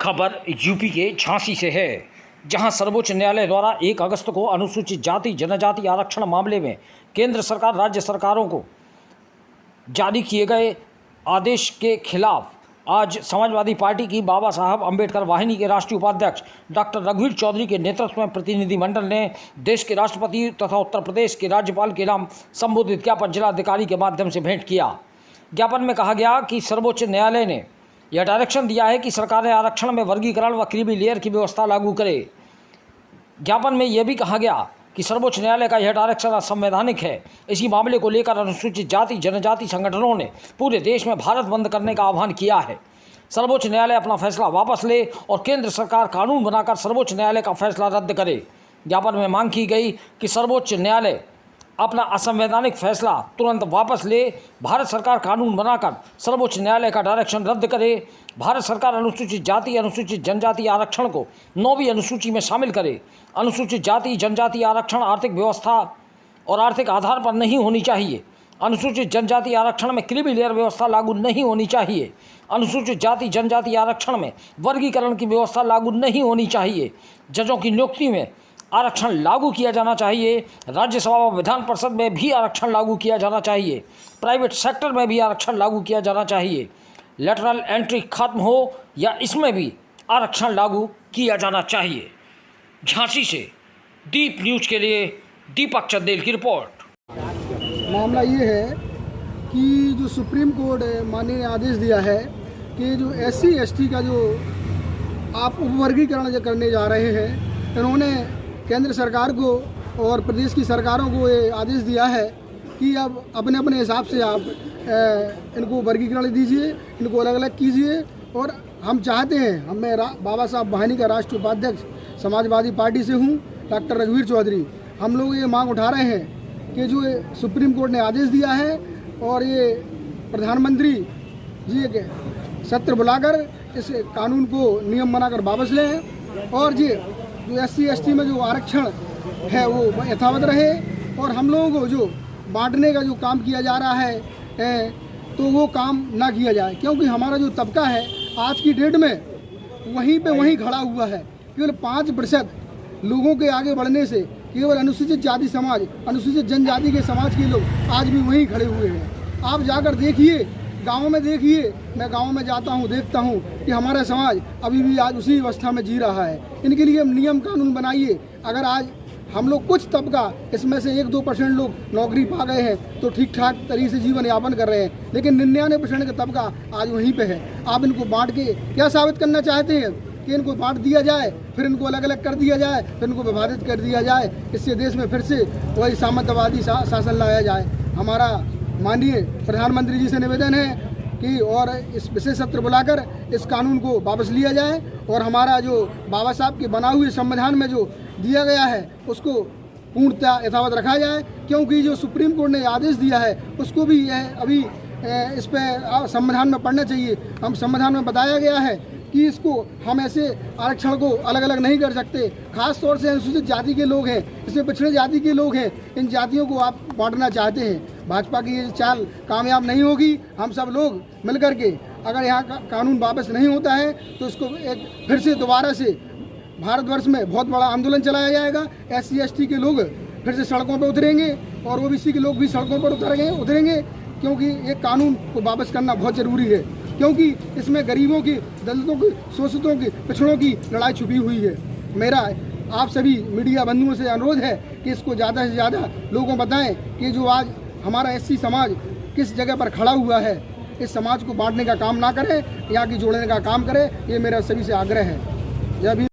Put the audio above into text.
खबर यूपी के झांसी से है, जहां सर्वोच्च न्यायालय द्वारा 1 अगस्त को अनुसूचित जाति जनजाति आरक्षण मामले में केंद्र सरकार राज्य सरकारों को जारी किए गए आदेश के खिलाफ आज समाजवादी पार्टी की बाबा साहब अंबेडकर वाहिनी के राष्ट्रीय उपाध्यक्ष डॉक्टर रघुवीर चौधरी के नेतृत्व में प्रतिनिधिमंडल ने देश के राष्ट्रपति तथा उत्तर प्रदेश के राज्यपाल के नाम संबोधित ज्ञापन जिलाधिकारी के माध्यम से भेंट किया। ज्ञापन में कहा गया कि सर्वोच्च न्यायालय ने यह डायरेक्शन दिया है कि सरकारें आरक्षण में वर्गीकरण व क्रीमी लेयर की व्यवस्था लागू करे। ज्ञापन में यह भी कहा गया कि सर्वोच्च न्यायालय का यह डायरेक्शन असंवैधानिक है। इसी मामले को लेकर अनुसूचित जाति जनजाति संगठनों ने पूरे देश में भारत बंद करने का आह्वान किया है। सर्वोच्च न्यायालय अपना फैसला वापस ले और केंद्र सरकार कानून बनाकर सर्वोच्च न्यायालय का फैसला रद्द करे। ज्ञापन में मांग की गई कि सर्वोच्च न्यायालय अपना असंवैधानिक फैसला तुरंत वापस ले, भारत सरकार कानून बनाकर सर्वोच्च न्यायालय का डायरेक्शन रद्द करे। भारत सरकार अनुसूचित जाति अनुसूचित जनजाति आरक्षण को 9वीं अनुसूची में शामिल करे। अनुसूचित जाति जनजाति आरक्षण आर्थिक व्यवस्था और आर्थिक आधार पर नहीं होनी चाहिए। अनुसूचित जनजाति आरक्षण में क्रीमी लेयर व्यवस्था लागू नहीं होनी चाहिए। अनुसूचित जाति जनजाति आरक्षण में वर्गीकरण की व्यवस्था लागू नहीं होनी चाहिए। जजों की नियुक्ति में आरक्षण लागू किया जाना चाहिए। राज्यसभा व विधान परिषद में भी आरक्षण लागू किया जाना चाहिए। प्राइवेट सेक्टर में भी आरक्षण लागू किया जाना चाहिए। लेटरल एंट्री खत्म हो या इसमें भी आरक्षण लागू किया जाना चाहिए। झांसी से दीप न्यूज के लिए दीपक चंदेल की रिपोर्ट। मामला ये है कि जो सुप्रीम कोर्ट माननीय ने आदेश दिया है कि जो SC ST का जो आप उपवर्गीकरण जो करने जा रहे हैं, इन्होंने केंद्र सरकार को और प्रदेश की सरकारों को ये आदेश दिया है कि अब अपने अपने हिसाब से आप इनको वर्गीकरण दीजिए, इनको अलग अलग कीजिए। और हम चाहते हैं, मैं बाबा साहब वाहिनी का राष्ट्रीय उपाध्यक्ष समाजवादी पार्टी से हूँ, डॉक्टर रघुवीर चौधरी। हम लोग ये मांग उठा रहे हैं कि जो सुप्रीम कोर्ट ने आदेश दिया है और ये प्रधानमंत्री जी एक सत्र बुलाकर इस कानून को नियम बनाकर वापस लें और ये जो SC ST में जो आरक्षण है वो यथावत रहे। और हम लोगों को जो बांटने का जो काम किया जा रहा है तो वो काम ना किया जाए, क्योंकि हमारा जो तबका है आज की डेट में वहीं पे वहीं खड़ा हुआ है। केवल 5% लोगों के आगे बढ़ने से केवल अनुसूचित जाति समाज अनुसूचित जनजाति के समाज के लोग आज भी वहीं खड़े हुए हैं। आप जाकर देखिए, गाँव में देखिए, मैं गाँव में जाता हूँ, देखता हूँ कि हमारा समाज अभी भी आज उसी अवस्था में जी रहा है। इनके लिए नियम कानून बनाइए। अगर आज हम लोग कुछ तबका इसमें से 1-2% लोग नौकरी पा गए हैं तो ठीक ठाक तरीके से जीवन यापन कर रहे हैं, लेकिन 99% का तबका आज वहीं पे है। आप इनको बांट के क्या साबित करना चाहते हैं कि इनको बांट दिया जाए, फिर इनको अलग अलग कर दिया जाए, फिर इनको विभाजित कर दिया जाए, इससे देश में फिर से वही सामंतवादी शासन लाया जाए। हमारा माननीय प्रधानमंत्री जी से निवेदन है कि और इस विशेष सत्र बुलाकर इस कानून को वापस लिया जाए और हमारा जो बाबा साहब के बना हुए संविधान में जो दिया गया है उसको पूर्णतः यथावत रखा जाए, क्योंकि जो सुप्रीम कोर्ट ने आदेश दिया है उसको भी अभी इस पर संविधान में पढ़ना चाहिए। हम संविधान में बताया गया है कि इसको हम ऐसे आरक्षण को अलग अलग नहीं कर सकते। खास तौर से अनुसूचित जाति के लोग हैं, इसमें पिछड़े जाति के लोग हैं, इन जातियों को आप बांटना चाहते हैं। भाजपा की ये चाल कामयाब नहीं होगी। हम सब लोग मिलकर के अगर यहाँ का कानून वापस नहीं होता है तो इसको एक फिर से दोबारा से भारतवर्ष में बहुत बड़ा आंदोलन चलाया जाएगा। SC ST के लोग फिर से सड़कों पर उतरेंगे और OBC के लोग भी सड़कों पर उतरेंगे, क्योंकि ये कानून को वापस करना बहुत ज़रूरी है, क्योंकि इसमें गरीबों की, दलितों की, शोषितों की, पिछड़ों की लड़ाई छुपी हुई है। मेरा आप सभी मीडिया बंधुओं से अनुरोध है कि इसको ज़्यादा से ज़्यादा लोगों को बताएं कि जो आज हमारा SC समाज किस जगह पर खड़ा हुआ है, इस समाज को बांटने का काम ना करें, यहाँ की जोड़ने का काम करें। ये मेरा सभी से आग्रह है। जय भीम।